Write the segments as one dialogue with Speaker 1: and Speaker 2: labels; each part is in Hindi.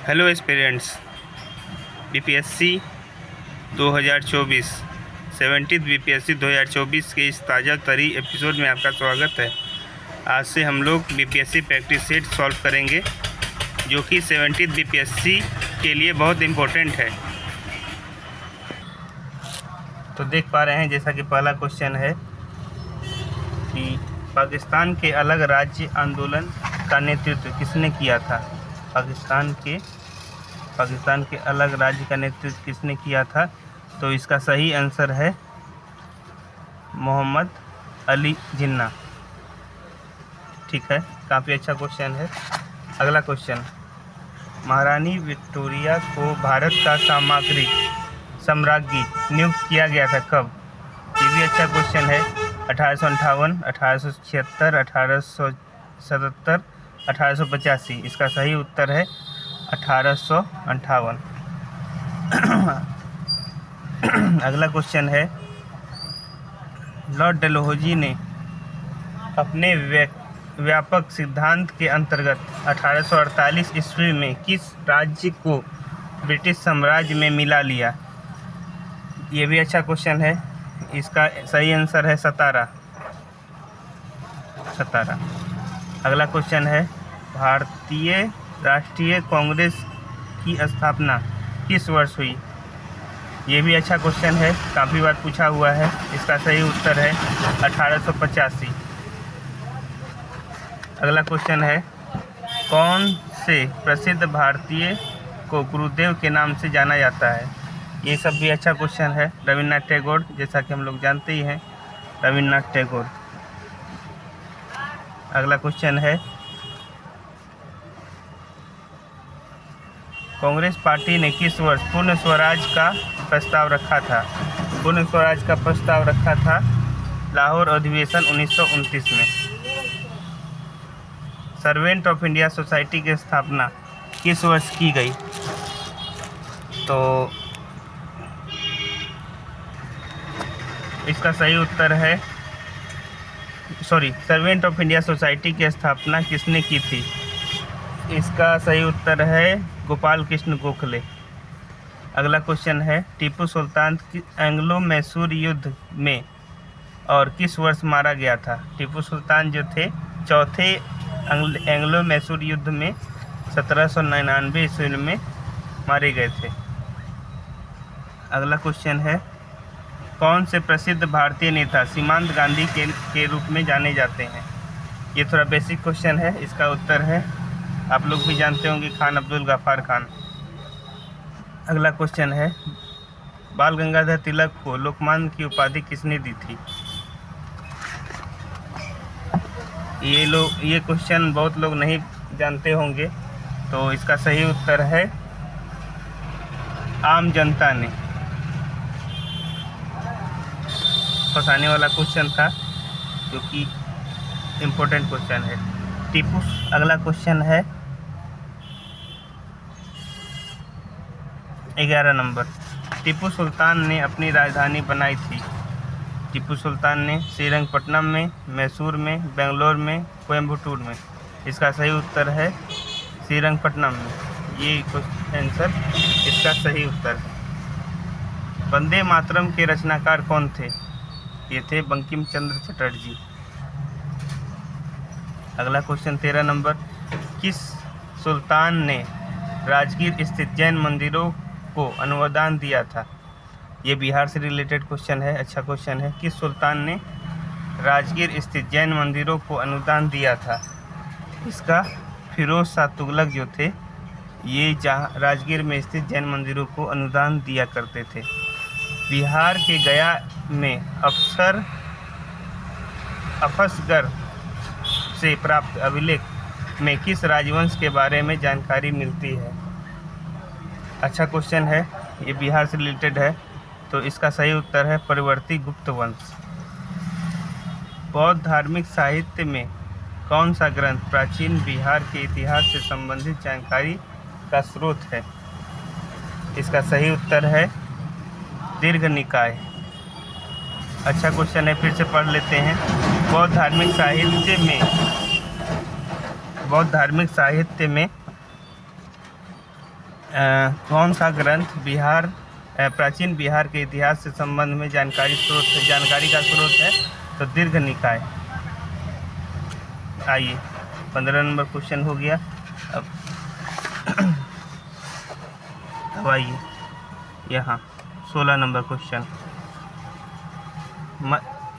Speaker 1: Hello aspirants, BPSC 2024 70th BPSC 2024 के इस ताज़ा तरी एपिसोड में आपका स्वागत है। आज से हम लोग बीपीएससी प्रैक्टिस सेट सॉल्व करेंगे जो कि 70th बीपीएससी के लिए बहुत इम्पोर्टेंट है। तो देख पा रहे हैं जैसा कि पहला क्वेश्चन है कि पाकिस्तान के अलग राज्य आंदोलन का नेतृत्व किसने किया था। पाकिस्तान के अलग राज्य का नेतृत्व किसने किया था। तो इसका सही आंसर है मोहम्मद अली जिन्ना। ठीक है, काफ़ी अच्छा क्वेश्चन है। अगला क्वेश्चन, महारानी विक्टोरिया को भारत का साम्राज्ञी नियुक्त किया गया था कब। ये भी अच्छा क्वेश्चन है। 1858, 1876, 1877, 1885। इसका सही उत्तर है 1858। अगला क्वेश्चन है, लॉर्ड डलहौजी ने अपने व्यापक सिद्धांत के अंतर्गत 1848 ईस्वी में किस राज्य को ब्रिटिश साम्राज्य में मिला लिया। ये भी अच्छा क्वेश्चन है। इसका सही आंसर है सतारा। अगला क्वेश्चन है, भारतीय राष्ट्रीय कांग्रेस की स्थापना किस वर्ष हुई। ये भी अच्छा क्वेश्चन है, काफ़ी बार पूछा हुआ है। इसका सही उत्तर है 1885। अगला क्वेश्चन है, कौन से प्रसिद्ध भारतीय को गुरुदेव के नाम से जाना जाता है। ये सब भी अच्छा क्वेश्चन है। रविन्द्रनाथ टैगोर, जैसा कि हम लोग जानते ही हैं, रविन्द्रनाथ टैगोर। अगला क्वेश्चन है, कांग्रेस पार्टी ने किस वर्ष पूर्ण स्वराज का प्रस्ताव रखा था। पूर्ण स्वराज का प्रस्ताव रखा था लाहौर अधिवेशन 1929 में। सर्वेंट ऑफ इंडिया सोसाइटी की स्थापना किस वर्ष की गई। तो इसका सही उत्तर है सर्वेंट ऑफ इंडिया सोसाइटी की स्थापना किसने की थी। इसका सही उत्तर है गोपाल कृष्ण गोखले। अगला क्वेश्चन है, टीपू सुल्तान एंग्लो मैसूर युद्ध में और किस वर्ष मारा गया था। टीपू सुल्तान जो थे चौथे एंग्लो मैसूर युद्ध में 1799 ईस्वी में मारे गए थे। अगला क्वेश्चन है, कौन से प्रसिद्ध भारतीय नेता सीमांत गांधी के रूप में जाने जाते हैं। ये थोड़ा बेसिक क्वेश्चन है। इसका उत्तर है, आप लोग भी जानते होंगे, खान अब्दुल गफ्फार खान। अगला क्वेश्चन है, बाल गंगाधर तिलक को लोकमान्य की उपाधि किसने दी थी। ये क्वेश्चन बहुत लोग नहीं जानते होंगे। तो इसका सही उत्तर है आम जनता ने। फंसाने वाला क्वेश्चन था जो कि इम्पोर्टेंट क्वेश्चन है। अगला क्वेश्चन है 11 नंबर, टीपू सुल्तान ने अपनी राजधानी बनाई थी। टीपू सुल्तान ने श्रीरंगपट्टनम में, मैसूर में, बेंगलोर में, कोयम्बटूर में। इसका सही उत्तर है श्रीरंगपट्टनम में। ये आंसर इसका सही उत्तर है। वंदे मातरम के रचनाकार कौन थे। ये थे बंकिम चंद्र चटर्जी। अगला क्वेश्चन 13 नंबर, किस सुल्तान ने राजगीर स्थित जैन मंदिरों को अनुदान दिया था। ये बिहार से रिलेटेड क्वेश्चन है, अच्छा क्वेश्चन है। किस सुल्तान ने राजगीर स्थित जैन मंदिरों को अनुदान दिया था। इसका फिरोज शाह तुगलक जो थे, ये जहाँ राजगीर में स्थित जैन मंदिरों को अनुदान दिया करते थे। बिहार के गया में अफसगर से प्राप्त अभिलेख में किस राजवंश के बारे में जानकारी मिलती है। अच्छा क्वेश्चन है, ये बिहार से रिलेटेड है। तो इसका सही उत्तर है परिवर्ती गुप्त वंश। बौद्ध धार्मिक साहित्य में कौन सा ग्रंथ प्राचीन बिहार के इतिहास से संबंधित जानकारी का स्रोत है। इसका सही उत्तर है दीर्घ निकाय। अच्छा क्वेश्चन है, फिर से पढ़ लेते हैं। बौद्ध धार्मिक साहित्य में कौन सा ग्रंथ प्राचीन बिहार के इतिहास से संबंध में जानकारी का स्रोत है? तो दीर्घ निकाय। आइए 15 नंबर क्वेश्चन हो गया। अब आइए यहाँ 16 नंबर क्वेश्चन।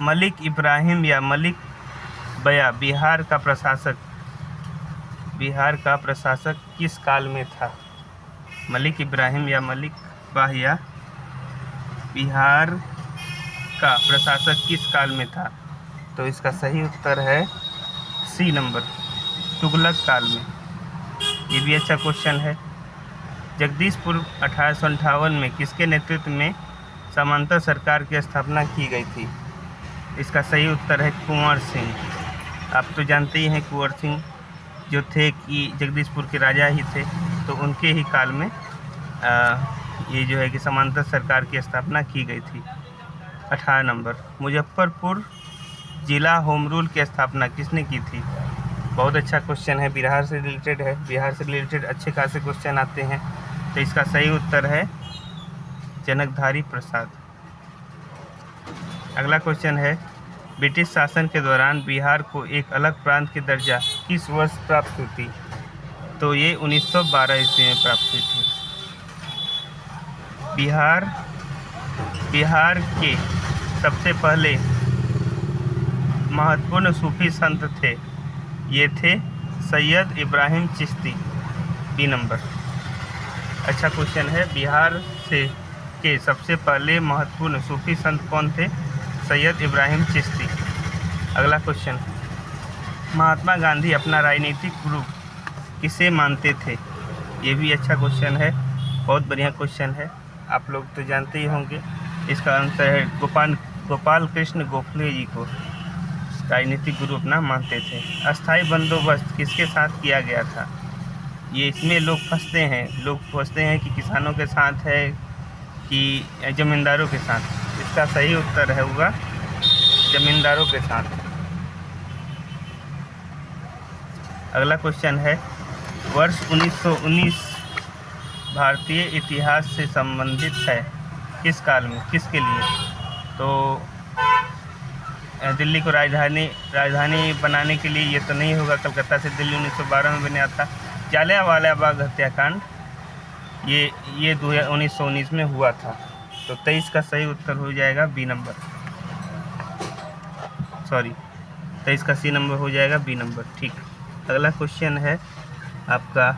Speaker 1: मलिक इब्राहिम या मलिक बया बिहार का प्रशासक किस काल में था? मलिक इब्राहिम या मलिक बया बिहार का प्रशासक किस काल में था? तो इसका सही उत्तर है सी नंबर, तुगलक काल में। ये भी अच्छा क्वेश्चन है। जगदीशपुर 1858 में किसके नेतृत्व में समांतर सरकार की स्थापना की गई थी? इसका सही उत्तर है कुंवर सिंह। आप तो जानते ही हैं कुंवर सिंह जो थे कि जगदीशपुर के राजा ही थे, तो उनके ही काल में ये जो है कि समांतर सरकार की स्थापना की गई थी। 18 नंबर, मुजफ्फरपुर जिला होम रूल की स्थापना किसने की थी? बहुत अच्छा क्वेश्चन है, बिहार से रिलेटेड है। बिहार से रिलेटेड अच्छे खासे क्वेश्चन आते हैं। तो इसका सही उत्तर है जनकधारी प्रसाद। अगला क्वेश्चन है, ब्रिटिश शासन के दौरान बिहार को एक अलग प्रांत की दर्जा किस वर्ष प्राप्त हुई थी? तो ये 1912 ईस्वी में प्राप्त हुई थी। बिहार के सबसे पहले महत्वपूर्ण सूफी संत थे, ये थे सैयद इब्राहिम चिश्ती। B number. अच्छा क्वेश्चन है, बिहार के सबसे पहले महत्वपूर्ण सूफी संत कौन थे? सैयद इब्राहिम चिश्ती। अगला क्वेश्चन, महात्मा गांधी अपना राजनीतिक गुरु किसे मानते थे? ये भी अच्छा क्वेश्चन है, बहुत बढ़िया क्वेश्चन है। आप लोग तो जानते ही होंगे। इसका आंसर है गोपाल कृष्ण गोखले जी को राजनीतिक गुरु अपना मानते थे। अस्थाई बंदोबस्त किसके साथ किया गया था? ये इसमें लोग फंसते हैं कि किसानों के साथ है कि जमींदारों के साथ। इसका सही उत्तर है होगा जमींदारों के साथ। अगला क्वेश्चन है, वर्ष 1919 भारतीय इतिहास से संबंधित है किस काल में, किसके लिए? तो दिल्ली को राजधानी बनाने के लिए ये तो नहीं होगा। कलकत्ता से दिल्ली 1912 में बना था। जालियांवाला बाग हत्याकांड ये 1919 में हुआ था। तो 23 का सही उत्तर हो जाएगा बी नंबर, 23 का सी नंबर हो जाएगा, बी नंबर। ठीक। अगला क्वेश्चन है आपका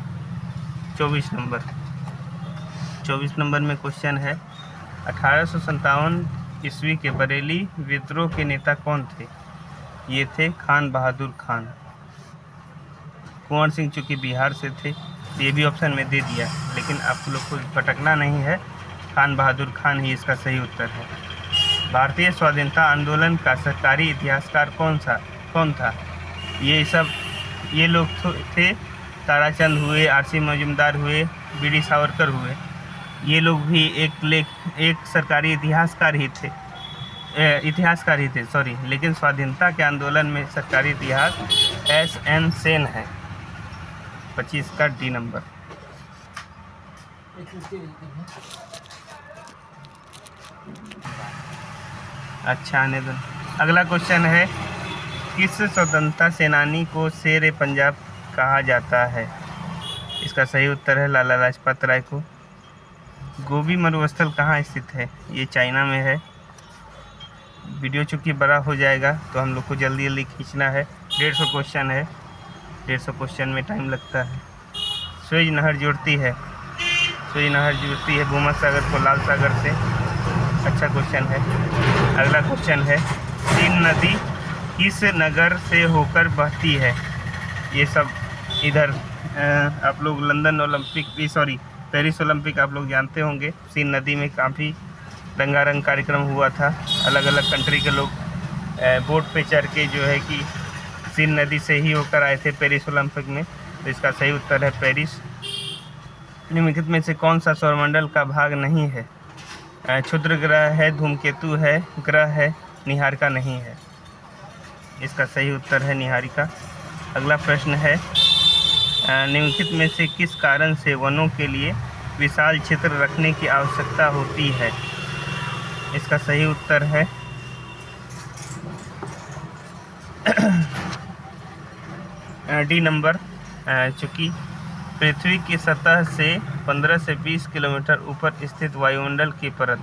Speaker 1: 24 नंबर। 24 नंबर में क्वेश्चन है, 1857 ईस्वी के बरेली विद्रोह के नेता कौन थे? ये थे खान बहादुर खान। कुंवर सिंह चूँकि बिहार से थे, ये भी ऑप्शन में दे दिया, लेकिन आप लोग को भटकना नहीं है। खान बहादुर खान ही इसका सही उत्तर है। भारतीय स्वाधीनता आंदोलन का सरकारी इतिहासकार कौन था? ये लोग थे ताराचंद हुए, आरसी मजूमदार हुए, बीडी सावरकर हुए। ये लोग भी एक सरकारी इतिहासकार ही थे, लेकिन स्वाधीनता के आंदोलन में सरकारी इतिहास SN सेन है। 25 का डी नंबर। अच्छा आने दो। अगला क्वेश्चन है, किस स्वतंत्रता सेनानी को शेर पंजाब कहा जाता है? इसका सही उत्तर है लाला लाजपत राय को। गोबी मरुस्थल कहाँ स्थित है? ये चाइना में है। वीडियो चूँकि बड़ा हो जाएगा तो हम लोग को जल्दी खींचना है। 150 क्वेश्चन है, 150 क्वेश्चन में टाइम लगता है। सुएज नहर जोड़ती है भूमध्य सागर को लाल सागर से। अच्छा क्वेश्चन है। अगला क्वेश्चन है, सीन नदी किस नगर से होकर बहती है? ये सब इधर आप लोग पेरिस ओलंपिक आप लोग जानते होंगे। सीन नदी में काफ़ी रंगारंग कार्यक्रम हुआ था। अलग अलग कंट्री के लोग बोट पे चढ़ के जो है कि सीन नदी से ही होकर आए थे पेरिस ओलंपिक में। तो इसका सही उत्तर है पेरिस। निम्नलिखित में से कौन सा सौरमंडल का भाग नहीं है? क्षुद्र ग्रह है, धूमकेतु है, ग्रह है, निहारिका नहीं है। इसका सही उत्तर है निहारिका। अगला प्रश्न है, निम्नलिखित में से किस कारण से वनों के लिए विशाल क्षेत्र रखने की आवश्यकता होती है? इसका सही उत्तर है डी नंबर। चूँकि पृथ्वी की सतह से 15 से 20 किलोमीटर ऊपर स्थित वायुमंडल की परत,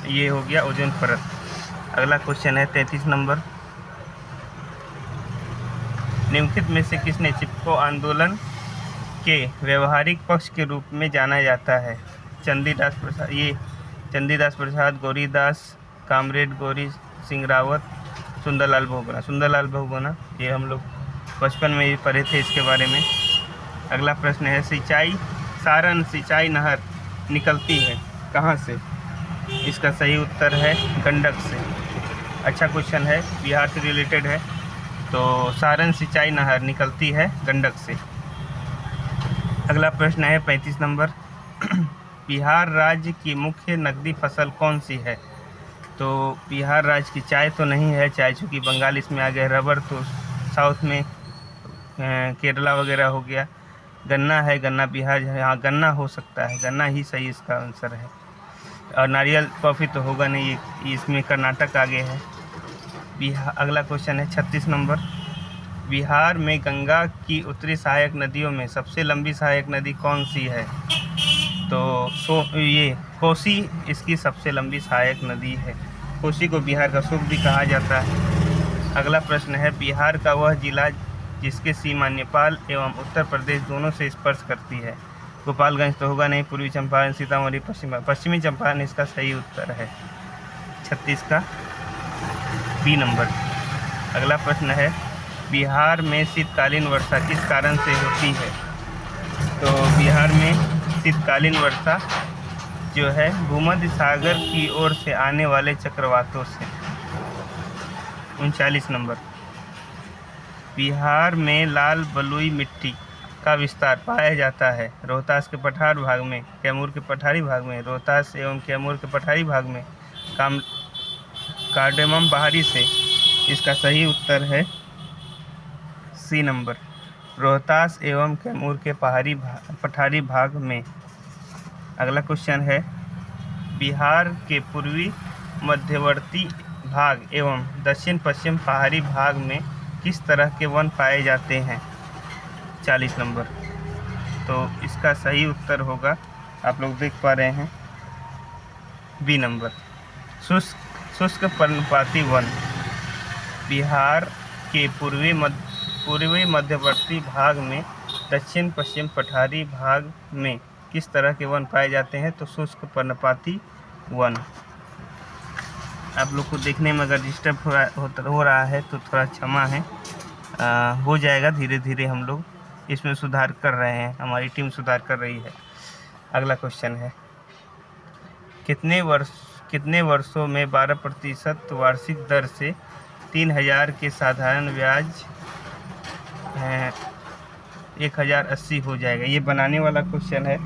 Speaker 1: ये हो गया ओजोन परत। अगला क्वेश्चन है 33 नंबर। निम्नलिखित में से किसने चिपको आंदोलन के व्यवहारिक पक्ष के रूप में जाना जाता है? चंडीदास प्रसाद, गौरीदास, कामरेड गौरी सिंह रावत, सुंदरलाल बहुगुणा। ये हम लोग बचपन में ही पढ़े थे इसके बारे में। अगला प्रश्न है सारण सिंचाई नहर निकलती है कहाँ से? इसका सही उत्तर है गंडक से। अच्छा क्वेश्चन है, बिहार से रिलेटेड है। तो सारण सिंचाई नहर निकलती है गंडक से। अगला प्रश्न है 35 नंबर। बिहार राज्य की मुख्य नकदी फसल कौन सी है? तो बिहार राज्य की चाय तो नहीं है, चाय चूँकि बंगाल इसमें आ गया। रबर तो साउथ में केरला वगैरह हो गया। गन्ना है, गन्ना बिहार है, हाँ गन्ना हो सकता है, गन्ना ही सही इसका आंसर है। और नारियल कॉफ़ी तो होगा नहीं, इसमें कर्नाटक आगे है। अगला क्वेश्चन है 36 नंबर। बिहार में गंगा की उत्तरी सहायक नदियों में सबसे लंबी सहायक नदी कौन सी है? तो ये कोसी इसकी सबसे लंबी सहायक नदी है। कोसी को बिहार का सूप भी कहा जाता है। अगला प्रश्न है बिहार का वह जिला जिसके सीमा नेपाल एवं उत्तर प्रदेश दोनों से स्पर्श करती है? गोपालगंज तो होगा नहीं, पूर्वी चंपारण, सीतामढ़ी, पश्चिमी चंपारण इसका सही उत्तर है। 36 का बी नंबर। अगला प्रश्न है बिहार में शीतकालीन वर्षा किस कारण से होती है? तो बिहार में शीतकालीन वर्षा जो है भूमध्य सागर की ओर से आने वाले चक्रवातों से। 39 नंबर। बिहार में लाल बलुई मिट्टी का विस्तार पाया जाता है रोहतास के पठार भाग में, कैमूर के पठारी भाग में, रोहतास एवं कैमूर के पठारी भाग में, कार्डेमम बाहरी से। इसका सही उत्तर है सी नंबर, रोहतास एवं कैमूर के पठारी भाग में। अगला क्वेश्चन है बिहार के पूर्वी मध्यवर्ती भाग एवं दक्षिण पश्चिम पहाड़ी भाग में किस तरह के वन पाए जाते हैं? 40 नंबर। तो इसका सही उत्तर होगा, आप लोग देख पा रहे हैं, बी नंबर, शुष्क पर्णपाती वन। बिहार के पूर्वी मध्यवर्ती भाग में दक्षिण पश्चिम पठारी भाग में किस तरह के वन पाए जाते हैं? तो शुष्क पर्णपाती वन। आप लोग को देखने में अगर डिस्टर्ब हो रहा है तो थोड़ा क्षमा है, हो जाएगा धीरे धीरे। हम लोग इसमें सुधार कर रहे हैं, हमारी टीम सुधार कर रही है। अगला क्वेश्चन है कितने वर्षों में 12% वार्षिक दर से 3000 के साधारण ब्याज 1080 हो जाएगा? ये बनाने वाला क्वेश्चन है।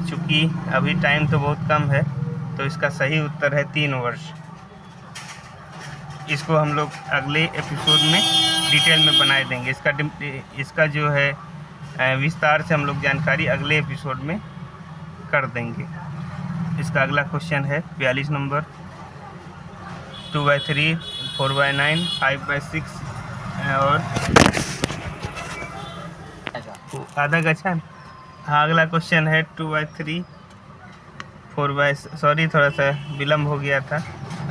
Speaker 1: चूँकि अभी टाइम तो बहुत कम है तो इसका सही उत्तर है 3 वर्ष। इसको हम लोग अगले एपिसोड में डिटेल में बनाए देंगे। इसका जो है विस्तार से हम लोग जानकारी अगले एपिसोड में कर देंगे। इसका अगला क्वेश्चन है 42 नंबर। 2/3, 4/9, 5/6 और आधा गछा। हाँ, अगला क्वेश्चन है 2/3, 4/, थोड़ा सा विलम्ब हो गया था।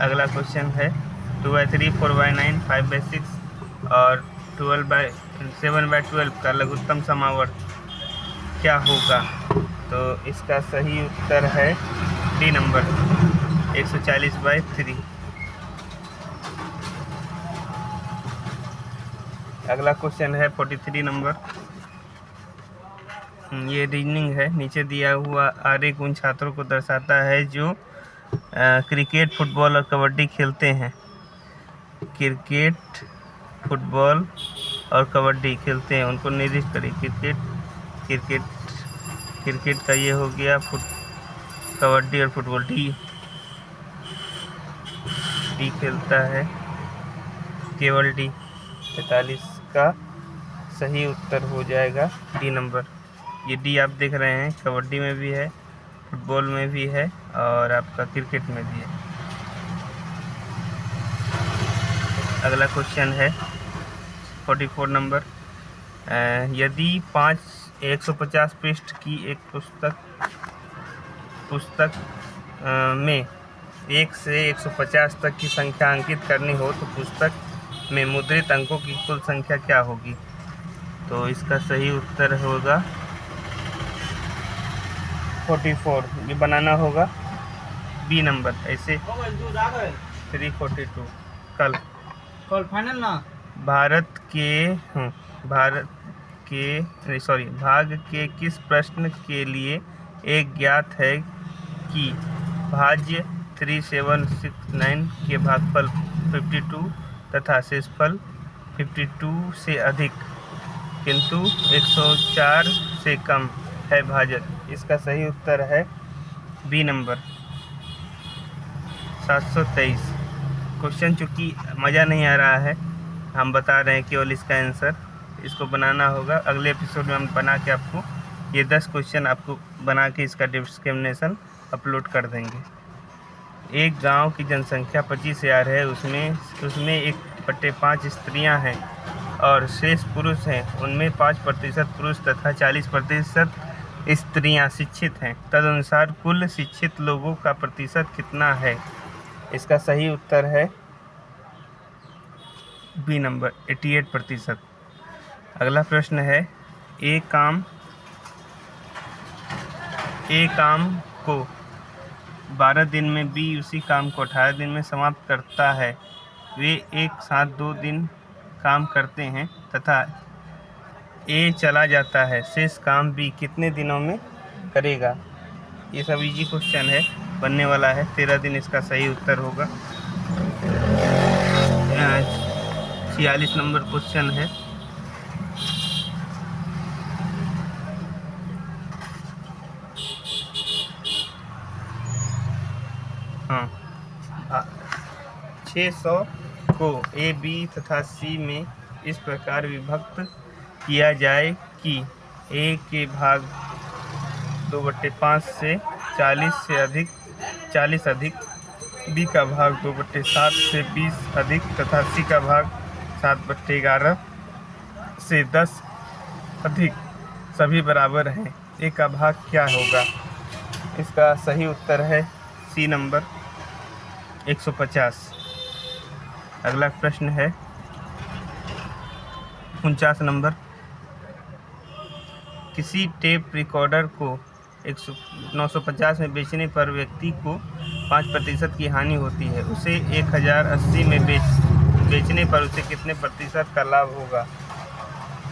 Speaker 1: अगला क्वेश्चन है 2/3, 4/9, 5/6 और 7/12 का लघुत्तम समावर्त क्या होगा? तो इसका सही उत्तर है डी नंबर, 140/3। अगला क्वेश्चन है 43 नंबर। ये रीजनिंग है। नीचे दिया हुआ आरेख उन छात्रों को दर्शाता है जो क्रिकेट, फुटबॉल और कबड्डी खेलते हैं। क्रिकेट, फुटबॉल और कबड्डी खेलते हैं, उनको निर्दिष्ट करें। क्रिकेट का ये हो गया, कबड्डी और फुटबॉल। डी खेलता है, केवल डी। 43 का सही उत्तर हो जाएगा डी नंबर। ये डी आप देख रहे हैं, कबड्डी में भी है, फुटबॉल में भी है और आपका क्रिकेट में भी है। अगला क्वेश्चन है 44 नंबर। यदि 150 पृष्ठ की एक पुस्तक में 1 से 150 तक की संख्या अंकित करनी हो तो पुस्तक में मुद्रित अंकों की कुल संख्या क्या होगी? तो इसका सही उत्तर होगा 44। ये बनाना होगा बी नंबर। ऐसे 342 कल
Speaker 2: फाइनल ना
Speaker 1: भाग के किस प्रश्न के लिए एक ज्ञात है कि भाज्य 3769 के भागफल 52 तथा शेषफल 52 से अधिक किंतु 104 से कम है भाजक। इसका सही उत्तर है बी नंबर 723। क्वेश्चन चूँकि मज़ा नहीं आ रहा है, हम बता रहे हैं केवल इसका आंसर। इसको बनाना होगा, अगले एपिसोड में हम बना के आपको ये 10 क्वेश्चन आपको बना के इसका डिस्क्रिमिनेशन अपलोड कर देंगे। एक गांव की जनसंख्या 25,000 है, उसमें 1/5 स्त्रियां हैं और शेष पुरुष हैं। उनमें 5% पुरुष तथा 40% स्त्रियां शिक्षित हैं। तदनुसार कुल शिक्षित लोगों का प्रतिशत कितना है? इसका सही उत्तर है बी नंबर 88%। अगला प्रश्न है एक काम को 12 दिन में बी उसी काम को 18 दिन में समाप्त करता है। वे एक साथ 2 दिन काम करते हैं तथा ए चला जाता है। शेष काम बी कितने दिनों में करेगा? ये सब इजी क्वेश्चन है, बनने वाला है। 13 दिन इसका सही उत्तर होगा। 46 नंबर क्वेश्चन है। हाँ, 600 को ए बी तथा सी में इस प्रकार विभक्त किया जाए कि ए के भाग 2/5 से 40 अधिक, बी का भाग 2/7 से 20 अधिक तथा सी का भाग 7/11 से 10 अधिक सभी बराबर हैं। ए का भाग क्या होगा? इसका सही उत्तर है सी नंबर 150। अगला प्रश्न है 49 नंबर। किसी टेप रिकॉर्डर को 950 में बेचने पर व्यक्ति को 5% की हानि होती है। उसे 1080 में बेचने पर उसे कितने प्रतिशत का लाभ होगा?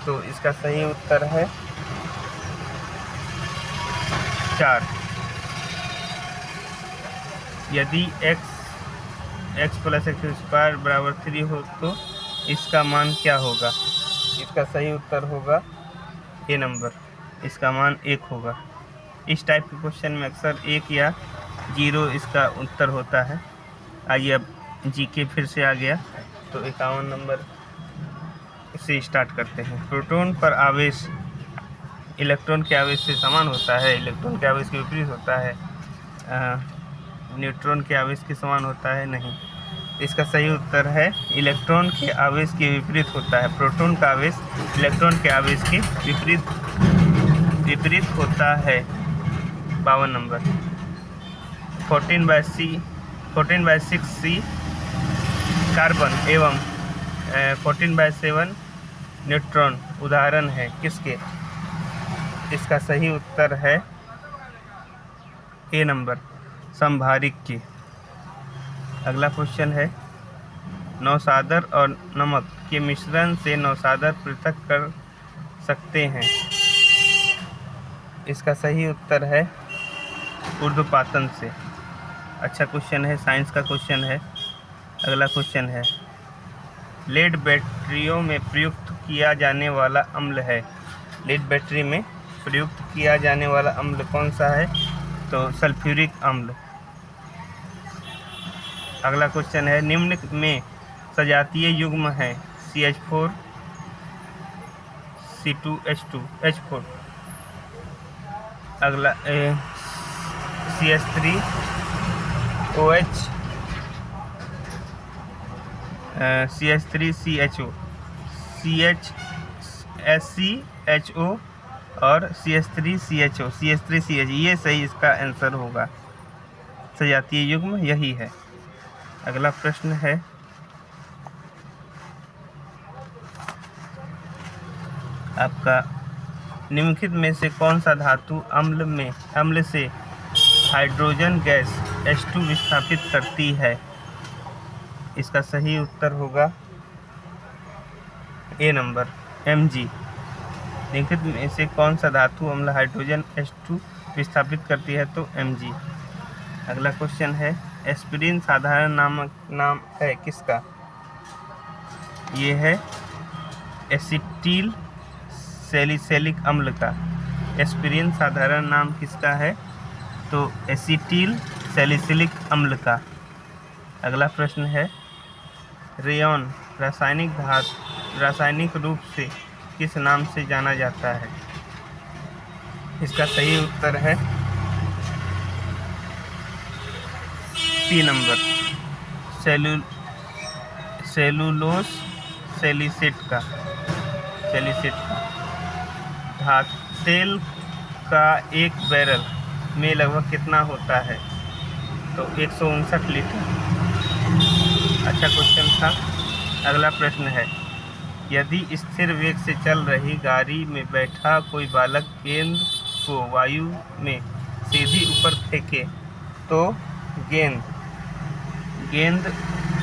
Speaker 1: तो इसका सही उत्तर है 4। यदि x + x² बराबर 3 हो तो इसका मान क्या होगा? इसका सही उत्तर होगा ए नंबर, इसका मान 1 होगा। इस टाइप के क्वेश्चन में अक्सर 1 या 0 इसका उत्तर होता है। आइए अब जीके फिर से आ गया, तो 51 नंबर से स्टार्ट करते हैं। प्रोटॉन पर आवेश इलेक्ट्रॉन के आवेश से समान होता है, इलेक्ट्रॉन के आवेश के विपरीत होता है। न्यूट्रॉन के आवेश के समान होता है? नहीं। इसका सही उत्तर है इलेक्ट्रॉन के आवेश के विपरीत होता है। प्रोटॉन का आवेश इलेक्ट्रॉन के आवेश के विपरीत होता है। 52 नंबर। 14/6C कार्बन एवं 14/7 न्यूट्रॉन उदाहरण है किसके? इसका सही उत्तर है ए नंबर, समभारिक के। अगला क्वेश्चन है नौशादर और नमक के मिश्रण से नौशादर पृथक कर सकते हैं। इसका सही उत्तर है ऊर्ध्वपातन से। अच्छा क्वेश्चन है, साइंस का क्वेश्चन है। अगला क्वेश्चन है लेड बैटरियों में प्रयुक्त किया जाने वाला अम्ल है। लेड बैटरी में प्रयुक्त किया जाने वाला अम्ल कौन सा है? तो सल्फ्यूरिक अम्ल। अगला क्वेश्चन है निम्न में सजातीय युग्म है CH4 C2H2 H4 अगला CH3OH, CH3CHO, SCHO और CH3CHO, ये सही इसका आंसर होगा। सजातीय युग्म यही है। अगला प्रश्न है आपका, निम्नलिखित में से कौन सा धातु अम्ल से हाइड्रोजन गैस H2 विस्थापित करती है? इसका सही उत्तर होगा ए नंबर, Mg। निम्नलिखित में से कौन सा धातु अम्ल हाइड्रोजन H2 विस्थापित करती है? तो Mg। अगला क्वेश्चन है, एस्पिरिन साधारण नाम है किसका? ये है एसिटिल सैलिसिलिक अम्ल का। एस्पिरिन साधारण नाम किसका है? तो एसिटिल सैलिसिलिक अम्ल का। अगला प्रश्न है, रेयॉन रासायनिक रूप से किस नाम से जाना जाता है? इसका सही उत्तर है सी नंबर, सेलुलोज सेलिसेट का। तेल का एक बैरल में लगभग कितना होता है? तो 159 लीटर। अच्छा क्वेश्चन था। अगला प्रश्न है, यदि स्थिर वेग से चल रही गाड़ी में बैठा कोई बालक गेंद को वायु में सीधी ऊपर फेंके तो गेंद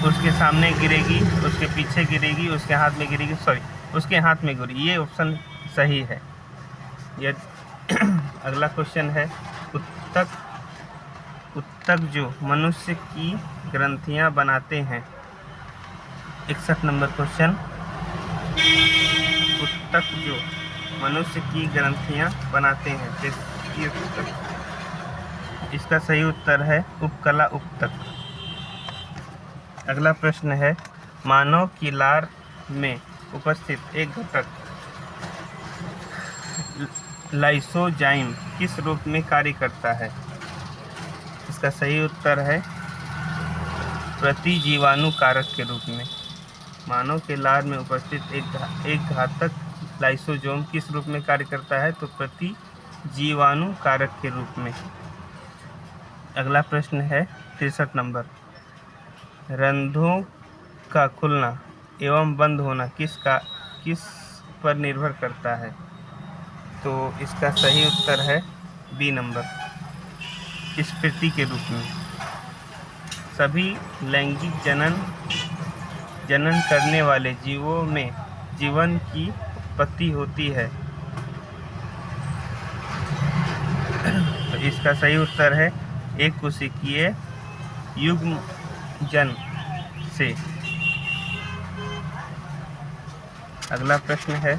Speaker 1: उसके सामने गिरेगी, उसके पीछे गिरेगी, उसके हाथ में गिरेगी, उसके हाथ में गिरेगी। ये ऑप्शन सही है। अगला क्वेश्चन है, उत्तक जो मनुष्य की ग्रंथियां बनाते हैं। 61 नंबर क्वेश्चन, उत्तक जो मनुष्य की ग्रंथियां बनाते हैं। इसका सही उत्तर है उपकला उत्तक। अगला प्रश्न है, मानव की लार में उपस्थित एक घटक लाइसोजाइम किस रूप में कार्य करता है? इसका सही उत्तर है प्रतिजीवाणु कारक के रूप में। मानव के लार में उपस्थित एक घातक लाइसोजोम किस रूप में कार्य करता है? तो प्रतिजीवाणु कारक के रूप में। अगला प्रश्न है 63 नंबर, रंध्रों का खुलना एवं बंद होना किस पर निर्भर करता है? तो इसका सही उत्तर है बी नंबर, स्फीति के रूप में। सभी लैंगिक जनन करने वाले जीवों में जीवन की उत्पत्ति होती है। तो इसका सही उत्तर है एक कोशिकीय युग्मजन से। अगला प्रश्न है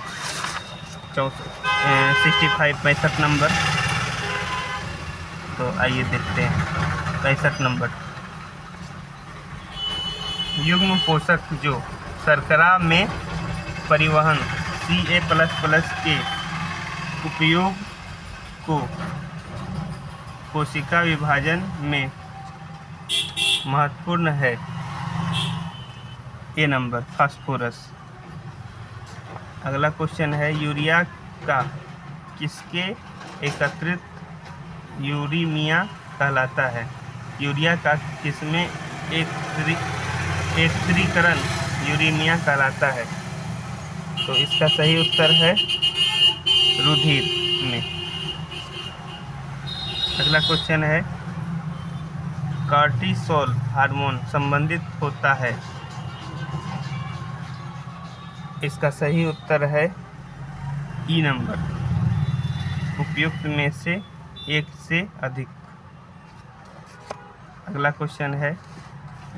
Speaker 1: 65 नंबर। तो आइए देखते हैं 65 नंबर, युग्म पोषक जो शर्करा में परिवहन Ca++ के उपयोग को कोशिका विभाजन में महत्वपूर्ण है। ए नंबर, फास्फोरस। अगला क्वेश्चन है, यूरिया का किसके एकत्रित यूरेमिया कहलाता है? यूरिया का किसमें एकत्रीकरण यूरेमिया कहलाता है? तो इसका सही उत्तर है रुधिर में। अगला क्वेश्चन है, कार्टिसोल हार्मोन संबंधित होता है। इसका सही उत्तर है ई नंबर, उपयुक्त में से एक से अधिक। अगला क्वेश्चन है,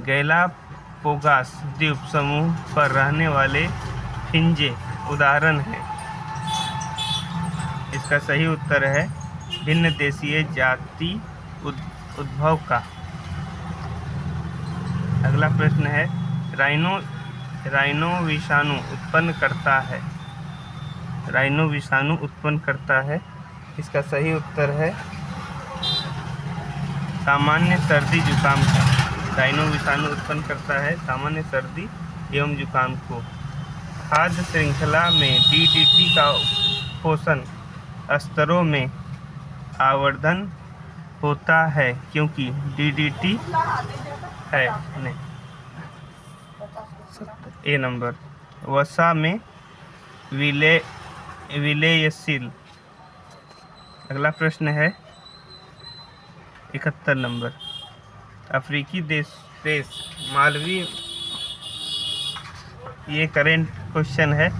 Speaker 1: गैलापागोस द्वीप समूह पर रहने वाले फिंजे उदाहरण है। इसका सही उत्तर है भिन्न देशीय जाति उद्भव का। अगला प्रश्न है, राइनो विषाणु उत्पन्न करता है। इसका सही उत्तर है सामान्य सर्दी जुकाम का। राइनो विषाणु उत्पन्न करता है सामान्य सर्दी एवं जुकाम को। खाद्य श्रृंखला में DDT का पोषण स्तरों में आवर्धन होता है क्योंकि DDT है नहीं। ए नंबर वसा में विलयशील। अगला प्रश्न है 71 नंबर। अफ्रीकी देश मालवी। ये करेंट क्वेश्चन है,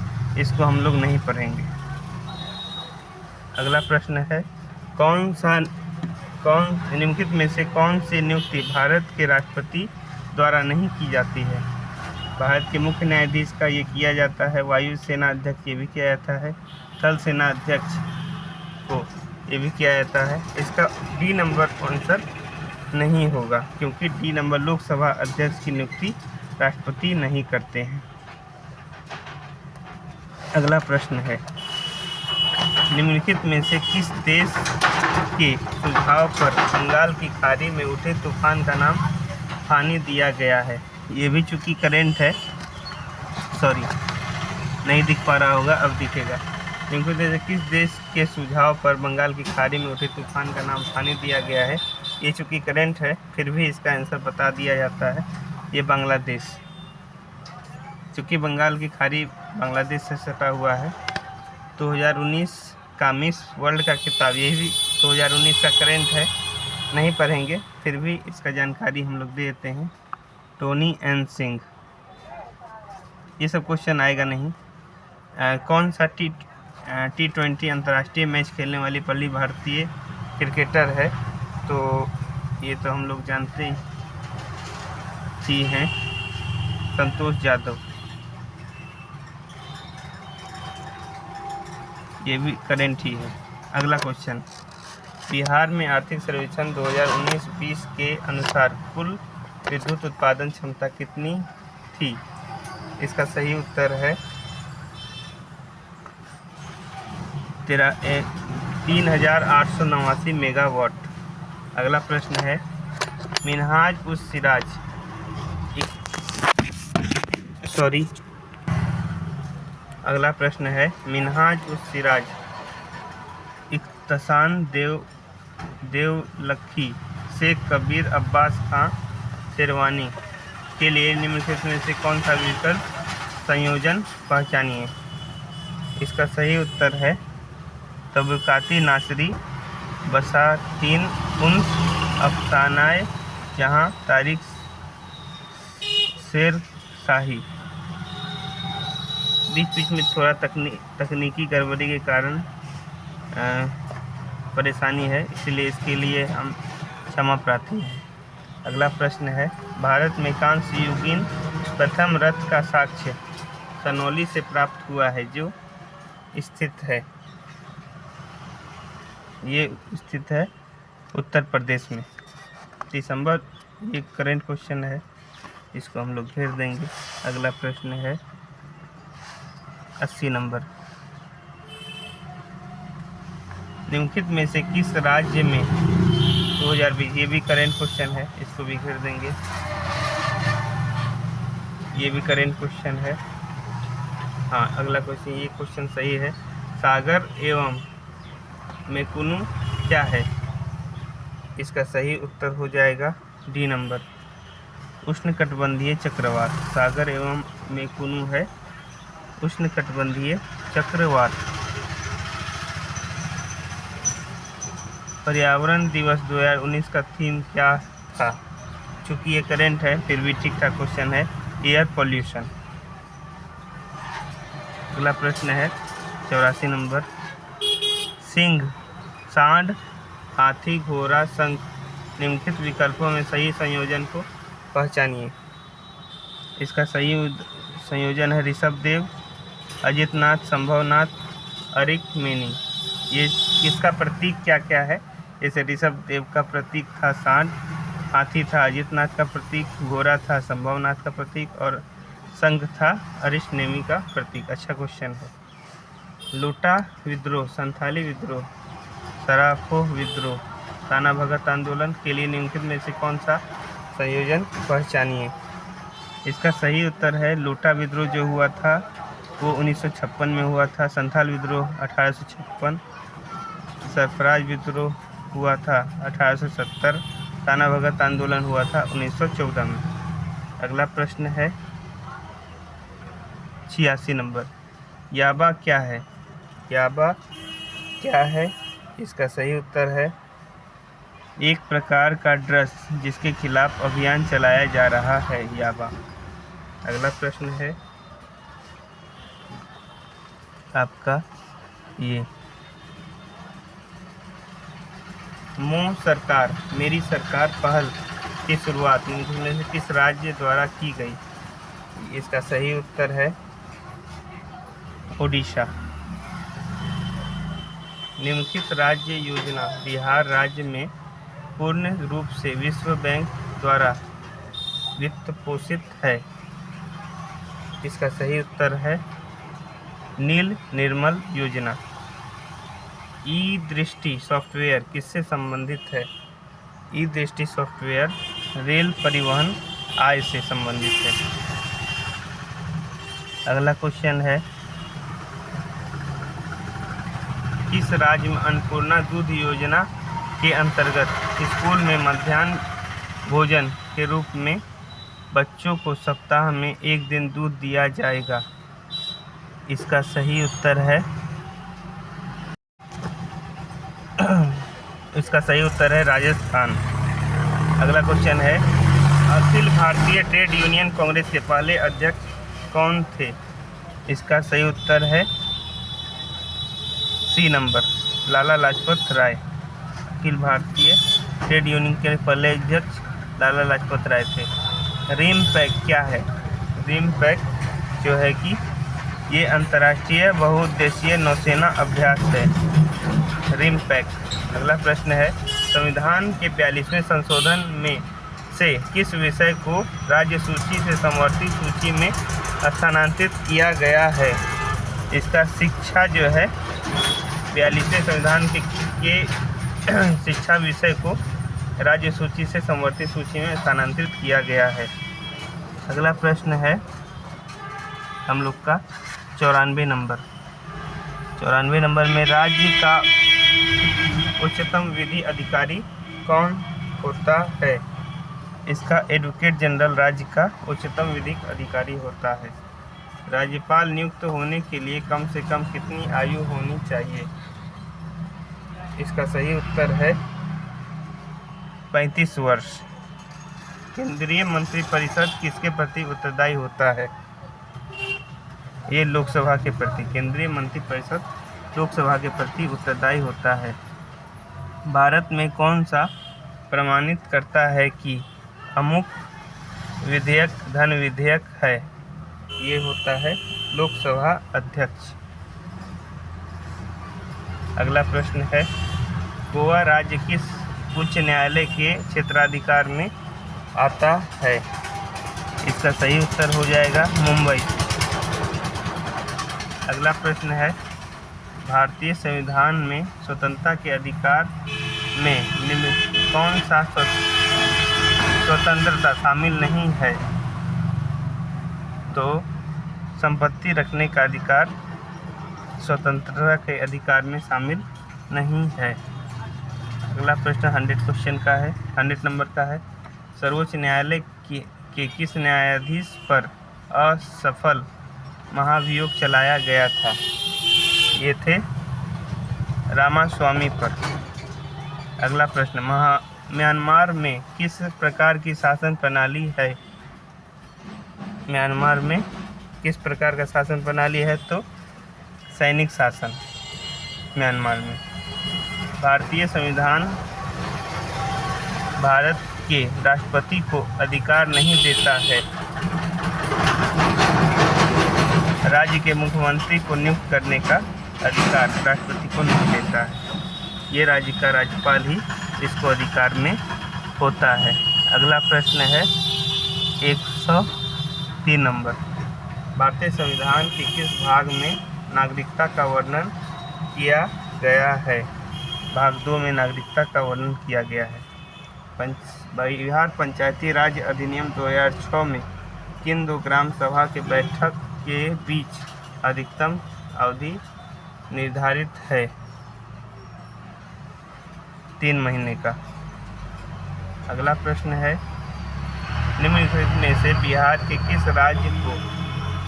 Speaker 1: इसको हम लोग नहीं पढ़ेंगे। अगला प्रश्न है निम्नलिखित में से कौन सी नियुक्ति भारत के राष्ट्रपति द्वारा नहीं की जाती है? भारत के मुख्य न्यायाधीश का ये किया जाता है, वायु सेना अध्यक्ष ये भी किया जाता है, थल सेना अध्यक्ष को ये भी किया जाता है। इसका डी नंबर आंसर नहीं होगा क्योंकि डी नंबर लोकसभा अध्यक्ष की नियुक्ति राष्ट्रपति नहीं करते हैं। अगला प्रश्न है निम्नलिखित में से किस देश के सुझाव पर बंगाल की खाड़ी में उठे तूफान का नाम फानी दिया गया है? ये भी चूंकि करंट है, सॉरी नहीं दिख पा रहा होगा, अब दिखेगा। निम्नलिखित में से किस देश के सुझाव पर बंगाल की खाड़ी में उठे तूफान का नाम फानी दिया गया है? ये चूंकि करंट है फिर भी इसका आंसर बता दिया जाता है, ये बांग्लादेश। चूँकि बंगाल की खाड़ी बांग्लादेश से सटा हुआ है। 2019 का मिस वर्ल्ड का खिताब, ये भी 2019 का करंट है, नहीं पढ़ेंगे, फिर भी इसका जानकारी हम लोग दे देते हैं। Tony N Singh. ये सब क्वेश्चन आएगा नहीं। कौन सा T20 अंतर्राष्ट्रीय मैच खेलने वाली पहली भारतीय क्रिकेटर है? तो ये तो हम लोग जानते ही हैं, संतोष यादव। ये भी करंट ही है। अगला क्वेश्चन, बिहार में आर्थिक सर्वेक्षण 2019-20 के अनुसार कुल विद्युत उत्पादन क्षमता कितनी थी? इसका सही उत्तर है 3889 मेगावाट। अगला प्रश्न है मिनहाज उस सिराज अगला प्रश्न है मिनहाज उस सिराज इख्तसान देवलखी शेख कबीर अब्बास खां शेरवानी के लिए निम्नलिखित में से कौन सा विकल्प संयोजन पहचानिए? इसका सही उत्तर है तबकाती नासरी बसातीन उन्स अफसानाए जहाँ तारिक शेर शाही। बीच में थोड़ा तकनीकी गड़बड़ी के कारण परेशानी है, इसलिए इसके लिए हम क्षमा प्रार्थी हैं। अगला प्रश्न है भारत में कांस्य युगीन प्रथम रथ का साक्ष्य सनौली से प्राप्त हुआ है जो स्थित है? ये स्थित है उत्तर प्रदेश में। दिसंबर, ये करंट क्वेश्चन है, इसको हम लोग घेर देंगे। अगला प्रश्न है 80 नंबर। निम्नलिखित में से किस राज्य में 2020, ये भी करंट क्वेश्चन है, इसको भी घेर देंगे। ये भी करंट क्वेश्चन है। हाँ, अगला क्वेश्चन, ये क्वेश्चन सही है। सागर एवं मेकुनु क्या है? इसका सही उत्तर हो जाएगा डी नंबर उष्णकटिबंधीय चक्रवात। सागर एवं मेकुनु है उष्णकटिबंधीय चक्रवात। पर्यावरण दिवस 2019 का थीम क्या था? चूँकि ये करंट है फिर भी ठीक ठाक क्वेश्चन है, एयर पॉल्यूशन। अगला प्रश्न है 84 नंबर। सिंह, सांड, हाथी, घोड़ा, शंख निम्नलिखित विकल्पों में सही संयोजन को पहचानिए। इसका सही संयोजन है ऋषभदेव, अजितनाथ, संभवनाथ, अरिकमेनी। ये किसका प्रतीक क्या क्या है? जैसे ऋषभदेव का प्रतीक था सांड, हाथी था अजितनाथ का प्रतीक, घोड़ा था संभवनाथ का प्रतीक और शंख था अरिकमेनी का प्रतीक। अच्छा क्वेश्चन है। लोटा विद्रोह, संथाली विद्रोह सराफो विद्रोह, ताना भगत आंदोलन के लिए निम्नलिखित में से कौन सा संयोजन पहचानिए। इसका सही उत्तर है लोटा विद्रोह जो हुआ था वो 1956 में हुआ था, संथाल विद्रोह 1856, सरफराज विद्रोह हुआ था 1870, ताना भगत आंदोलन हुआ था 1914 में। अगला प्रश्न है 86 नंबर, याबा क्या है। याबा क्या है, इसका सही उत्तर है एक प्रकार का ड्रग्स जिसके खिलाफ अभियान चलाया जा रहा है, याबा। अगला प्रश्न है आपका ये, मोम सरकार मेरी सरकार पहल की शुरुआत इनमें से किस राज्य द्वारा की गई। इसका सही उत्तर है ओडिशा। निम्नलिखित राज्य योजना बिहार राज्य में पूर्ण रूप से विश्व बैंक द्वारा वित्त पोषित है। इसका सही उत्तर है नील निर्मल योजना। ई दृष्टि सॉफ्टवेयर किससे संबंधित है। ई दृष्टि सॉफ्टवेयर रेल परिवहन आय से संबंधित है। अगला क्वेश्चन है किस राज्य में अन्नपूर्णा दूध योजना के अंतर्गत स्कूल में मध्याह्न भोजन के रूप में बच्चों को सप्ताह में एक दिन दूध दिया जाएगा। इसका सही उत्तर है इसका सही उत्तर है राजस्थान। अगला क्वेश्चन है अखिल भारतीय ट्रेड यूनियन कांग्रेस के पहले अध्यक्ष कौन थे। इसका सही उत्तर है सी number, Lala Lajpat Rai. Akhil Bharatiya trade union के पहले अध्यक्ष लाला लाजपत राय थे। रिम पैक क्या है। रिम पैक जो है कि ये अंतर्राष्ट्रीय बहुउद्देशीय नौसेना अभ्यास है, रिम पैक। अगला प्रश्न है संविधान के 42वें संशोधन में से किस विषय को राज्य सूची से समवर्ती सूची में स्थानांतरित किया गया है। इसका शिक्षा जो है 42वें संविधान के शिक्षा विषय को राज्य सूची से समवर्ती सूची में स्थानांतरित किया गया है। अगला प्रश्न है हम लोग का 94 नंबर। 94 नंबर में राज्य का उच्चतम विधि अधिकारी कौन होता है। इसका एडवोकेट जनरल राज्य का उच्चतम विधिक अधिकारी होता है। राज्यपाल नियुक्त होने के लिए कम से कम कितनी आयु होनी चाहिए। इसका सही उत्तर है 35 वर्ष। केंद्रीय मंत्रिपरिषद किसके प्रति उत्तरदायी होता है। ये लोकसभा के प्रति, केंद्रीय मंत्रिपरिषद लोकसभा के प्रति उत्तरदायी होता है। भारत में कौन सा प्रमाणित करता है कि अमुक विधेयक धन विधेयक है। ये होता है लोकसभा अध्यक्ष। अगला प्रश्न है गोवा राज्य किस उच्च न्यायालय के क्षेत्राधिकार में आता है। इसका सही उत्तर हो जाएगा मुंबई। अगला प्रश्न है भारतीय संविधान में स्वतंत्रता के अधिकार में कौन सा स्वतंत्रता शामिल नहीं है। तो संपत्ति रखने का अधिकार स्वतंत्रता के अधिकार में शामिल नहीं है। अगला प्रश्न 100 क्वेश्चन का है, 100 नंबर का है। सर्वोच्च न्यायालय के किस न्यायाधीश पर असफल महाभियोग चलाया गया था। ये थे रामास्वामी पर। अगला प्रश्न म्यांमार में किस प्रकार की शासन प्रणाली है। म्यांमार में किस प्रकार का शासन प्रणाली है। तो सैनिक शासन म्यांमार में। भारतीय संविधान भारत के राष्ट्रपति को अधिकार नहीं देता है राज्य के मुख्यमंत्री को नियुक्त करने का अधिकार राष्ट्रपति को नहीं देता है। ये राज्य का राज्यपाल ही इसको अधिकार में होता है। अगला प्रश्न है 103 नंबर। भारतीय संविधान के किस भाग में नागरिकता का वर्णन किया गया है। भाग 2 में नागरिकता का वर्णन किया गया है। बिहार पंचायती राज अधिनियम 2006 में किन 2 ग्राम सभा के बैठक के बीच अधिकतम अवधि निर्धारित है? 3 महीने का। अगला प्रश्न है, निम्नलिखित में से बिहार के किस राज्य को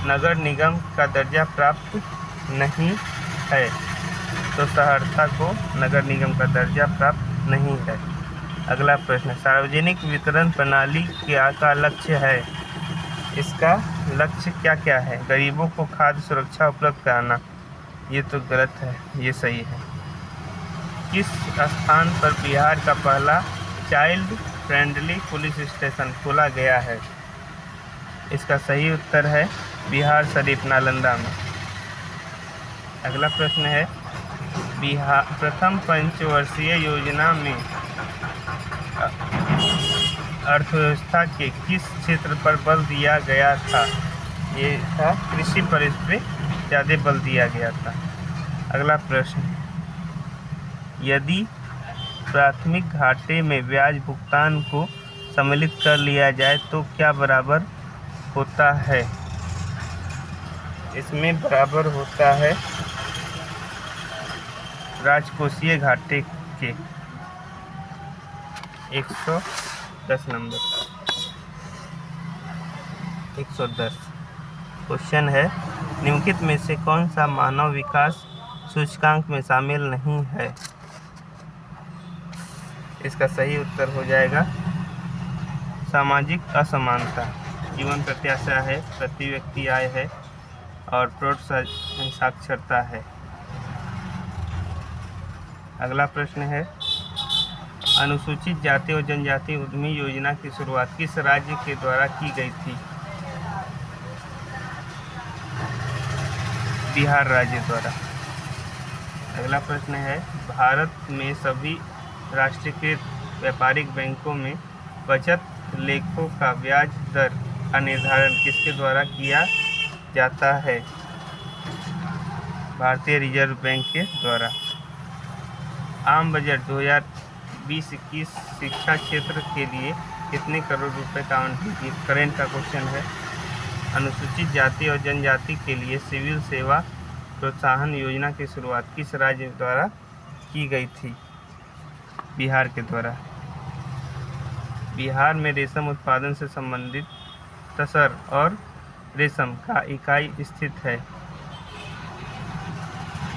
Speaker 1: नगर निगम का दर्जा प्राप्त नहीं है? तो सहरसा को नगर निगम का दर्जा प्राप्त नहीं है। अगला प्रश्न, सार्वजनिक वितरण प्रणाली का लक्ष्य है? इसका लक्ष्य क्या क्या है? गरीबों को खाद्य सुरक्षा उपलब्ध कराना। ये तो गलत है, ये सही है। किस स्थान पर बिहार का पहला चाइल्ड फ्रेंडली पुलिस स्टेशन खोला गया है? इसका सही उत्तर है बिहार शरीफ, नालंदा में। अगला प्रश्न है, बिहार प्रथम पंचवर्षीय योजना में अर्थव्यवस्था के किस क्षेत्र पर बल दिया गया था? ये था कृषि पर, इस पे ज़्यादा बल दिया गया था। अगला प्रश्न, यदि प्राथमिक घाटे में ब्याज भुगतान को सम्मिलित कर लिया जाए तो क्या बराबर होता है? इसमें बराबर होता है राजकोषीय घाटे के। 110 नंबर। 110 क्वेश्चन है, निम्नलिखित में से कौन सा मानव विकास सूचकांक में शामिल नहीं है? इसका सही उत्तर हो जाएगा सामाजिक असमानता। जीवन प्रत्याशा है, प्रति व्यक्ति आय है और प्रौढ़ साक्षरता है। अगला प्रश्न है, अनुसूचित जाति और जनजाति उद्यमी योजना की शुरुआत किस राज्य के द्वारा की गई थी? बिहार राज्य द्वारा। अगला प्रश्न है, भारत में सभी राष्ट्रीयकृत व्यापारिक बैंकों में बचत लेखों का ब्याज दर का निर्धारण किसके द्वारा किया जाता है? भारतीय रिजर्व बैंक के द्वारा। आम बजट 2020-21 शिक्षा क्षेत्र के लिए कितने करोड़ रुपए का आवंटन? करेंट का क्वेश्चन है। अनुसूचित जाति और जनजाति के लिए सिविल सेवा प्रोत्साहन योजना की शुरुआत किस राज्य द्वारा की गई थी? बिहार के द्वारा। बिहार में रेशम उत्पादन से संबंधित तसर और रेशम का इकाई स्थित है?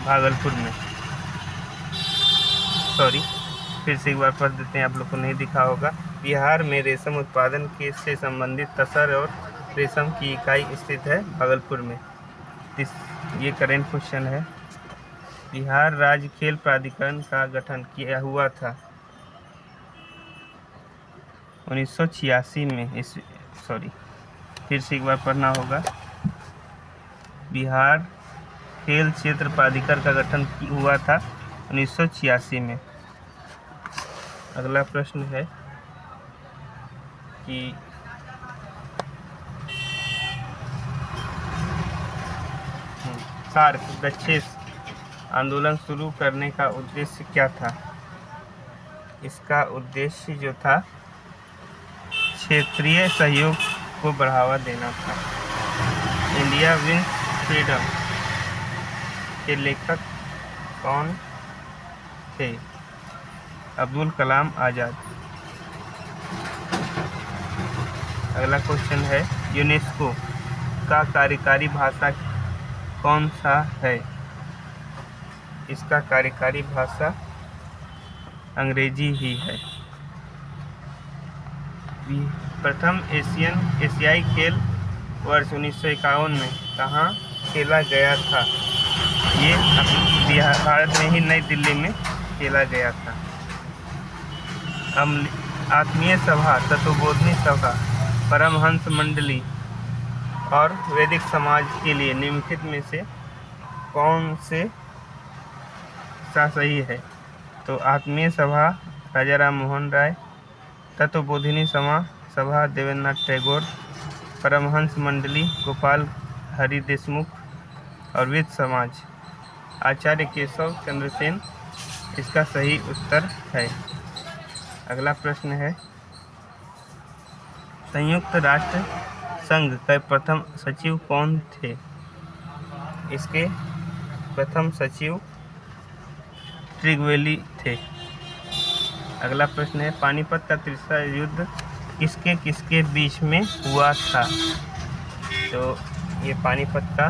Speaker 1: भागलपुर में। सॉरी, फिर से एक बार पढ़ देते हैं, आप लोग को नहीं दिखा होगा। बिहार में रेशम उत्पादन के से संबंधित तसर और रेशम की इकाई स्थित है भागलपुर में। ये करेंट क्वेश्चन है। बिहार राज्य खेल प्राधिकरण का गठन किया हुआ था 1986 में। फिर से एक बार पढ़ना होगा। बिहार खेल क्षेत्र प्राधिकरण का गठन हुआ था 1986 में। अगला प्रश्न है कि सार्क दक्षेस आंदोलन शुरू करने का उद्देश्य क्या था? इसका उद्देश्य जो था क्षेत्रीय सहयोग को बढ़ावा देना था। इंडिया विंस फ्रीडम के लेखक कौन थे? अब्दुल कलाम आज़ाद। अगला क्वेश्चन है, यूनेस्को का कार्यकारी भाषा कौन सा है? इसका कार्यकारी भाषा अंग्रेजी ही है। प्रथम एशियाई खेल वर्ष 1951 में कहाँ खेला गया था? ये भारत में ही नई दिल्ली में खेला गया था। आत्मीय सभा, तत्वबोधिनी सभा, परमहंस मंडली और वैदिक समाज के लिए निम्नलिखित में से कौन से सा सही है? तो आत्मीय सभा राजा राम मोहन राय, तत्वबोधिनी सभा देवेंद्रनाथ टैगोर, परमहंस मंडली गोपाल हरि देशमुख और वैदिक समाज आचार्य केशव चंद्र सेन इसका सही उत्तर है। अगला प्रश्न है, संयुक्त राष्ट्र संघ के प्रथम सचिव कौन थे? इसके प्रथम सचिव त्रिगवेली थे। अगला प्रश्न है, पानीपत का तीसरा युद्ध किसके किसके बीच में हुआ था? तो ये पानीपत का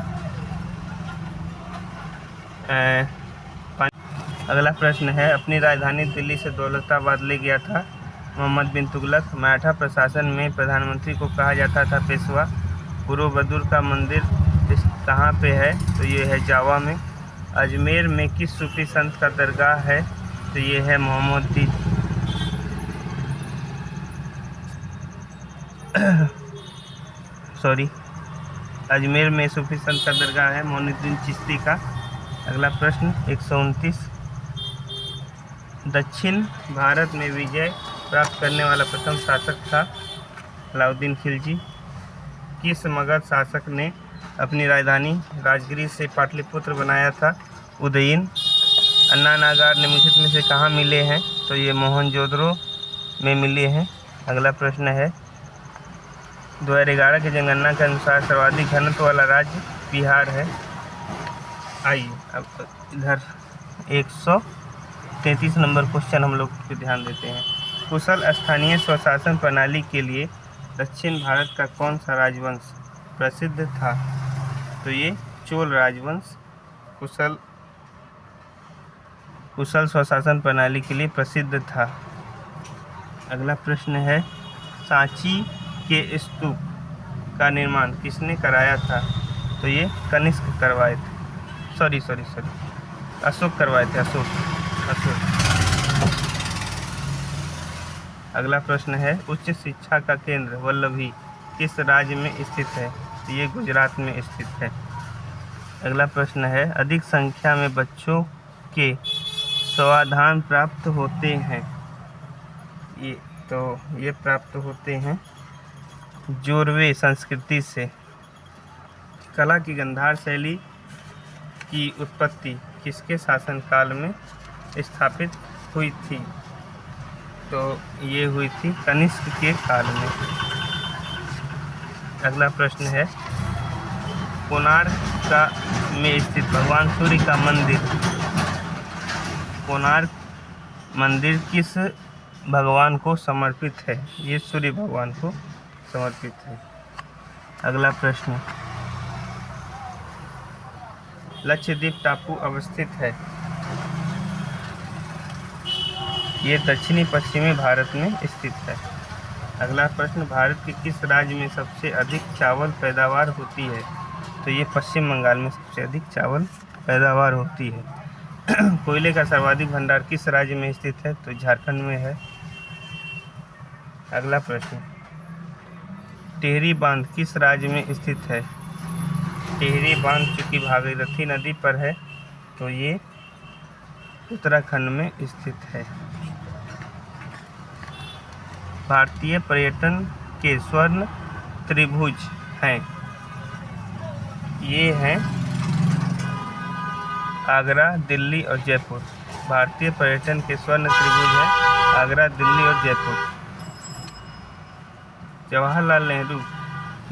Speaker 1: अगला प्रश्न है, अपनी राजधानी दिल्ली से दौलताबाद ले गया था मोहम्मद बिन तुगलक। मराठा प्रशासन में प्रधानमंत्री को कहा जाता था पेशवा। गुरुबदुर का मंदिर कहाँ पे है? तो ये है जावा में। अजमेर में किस सूफी संत का दरगाह है? तो ये है मोहम्मदी अजमेर में सूफी संत का दरगाह है मोइनुद्दीन चिश्ती का। अगला प्रश्न 129, दक्षिण भारत में विजय प्राप्त करने वाला प्रथम शासक था अलाउद्दीन खिलजी। किस मगध शासक ने अपनी राजधानी राजगिरी से पाटलिपुत्र बनाया था? उदयन। अन्ना नागार निम्नलिखित में से कहाँ मिले हैं? तो ये मोहनजोदड़ो में मिले हैं। अगला प्रश्न है, 2011 की जनगणना के अनुसार सर्वाधिक घनत्व वाला राज्य बिहार है। आइए अब इधर 133 नंबर क्वेश्चन हम लोग पे ध्यान देते हैं। कुशल स्थानीय स्वशासन प्रणाली के लिए दक्षिण भारत का कौन सा राजवंश प्रसिद्ध था? तो ये चोल राजवंश कुशल स्वशासन प्रणाली के लिए प्रसिद्ध था। अगला प्रश्न है, सांची के स्तूप का निर्माण किसने कराया था? तो ये कनिष्क करवाए थे। सॉरी अशोक करवाए थे। अशोक। अगला प्रश्न है, उच्च शिक्षा का केंद्र वल्लभी किस राज्य में स्थित है? तो ये गुजरात में स्थित है। अगला प्रश्न है, अधिक संख्या में बच्चों के स्वावधान प्राप्त होते हैं। ये प्राप्त होते हैं जोरवे संस्कृति से। कला की गांधार शैली की उत्पत्ति किसके शासनकाल में स्थापित हुई थी? तो ये हुई थी कनिष्क के काल में। अगला प्रश्न है, कोणार्क में स्थित भगवान सूर्य का मंदिर, कोणार्क मंदिर किस भगवान को समर्पित है? ये सूर्य भगवान को समर्पित है। अगला प्रश्न, लक्षद्वीप टापू अवस्थित है। ये दक्षिणी पश्चिमी भारत में स्थित है। अगला प्रश्न, भारत के किस राज्य में सबसे अधिक चावल पैदावार होती है? तो ये पश्चिम बंगाल में सबसे अधिक चावल पैदावार होती है। कोयले का सर्वाधिक भंडार किस राज्य में स्थित है? तो झारखंड में है। अगला प्रश्न, टिहरी बांध किस राज्य में स्थित है? टिहरी बांध चूंकि भागीरथी नदी पर है तो ये उत्तराखंड में स्थित है। भारतीय पर्यटन के स्वर्ण त्रिभुज हैं, ये हैं आगरा, दिल्ली और जयपुर। भारतीय पर्यटन के स्वर्ण त्रिभुज हैं आगरा, दिल्ली और जयपुर। जवाहरलाल नेहरू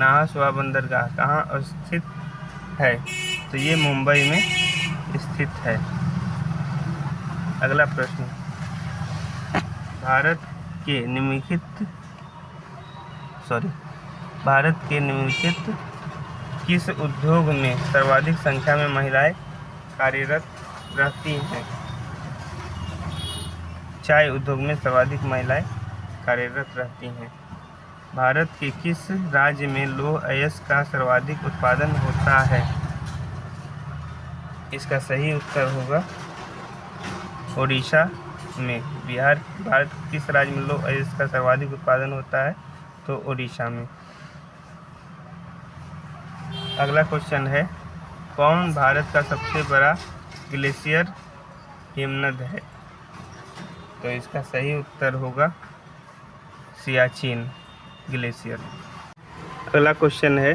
Speaker 1: नाहरसुआ बंदरगाह कहाँ स्थित है? तो ये मुंबई में स्थित है। अगला प्रश्न, भारत के निम्नलिखित किस उद्योग में सर्वाधिक संख्या में महिलाएं कार्यरत रहती हैं? चाय उद्योग में सर्वाधिक महिलाएं कार्यरत रहती हैं। भारत के किस राज्य में लौह अयस्क का सर्वाधिक उत्पादन होता है? इसका सही उत्तर होगा ओडिशा में। भारत के किस राज्य में लौह अयस्क का सर्वाधिक उत्पादन होता है? तो ओडिशा में। अगला क्वेश्चन है, कौन भारत का सबसे बड़ा ग्लेशियर हिमनद है? तो इसका सही उत्तर होगा सियाचिन ग्लेशियर। अगला क्वेश्चन है,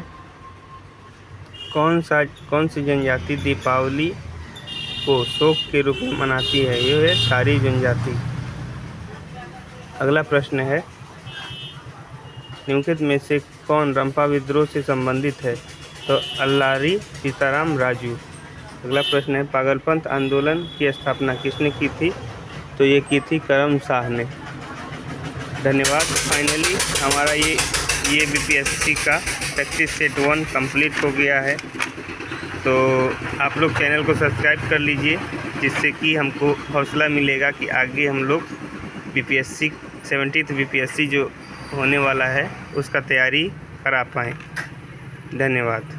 Speaker 1: कौन सी जनजाति दीपावली को शोक के रूप में मनाती है? ये है थारी जनजाति। अगला प्रश्न है, निम्नलिखित में से कौन रंपा विद्रोह से संबंधित है? तो अल्लारी सीताराम राजू। अगला प्रश्न है, पागलपंथ आंदोलन की स्थापना किसने की थी? तो ये की थी करम शाह ने। धन्यवाद। फाइनली हमारा ये बीपीएससी का प्रैक्टिस सेट 1 कंप्लीट हो गया है। तो आप लोग चैनल को सब्सक्राइब कर लीजिए, जिससे कि हमको हौसला मिलेगा कि आगे हम लोग बीपीएससी 70th बीपीएससी जो होने वाला है उसका तैयारी करा पाएँ। धन्यवाद।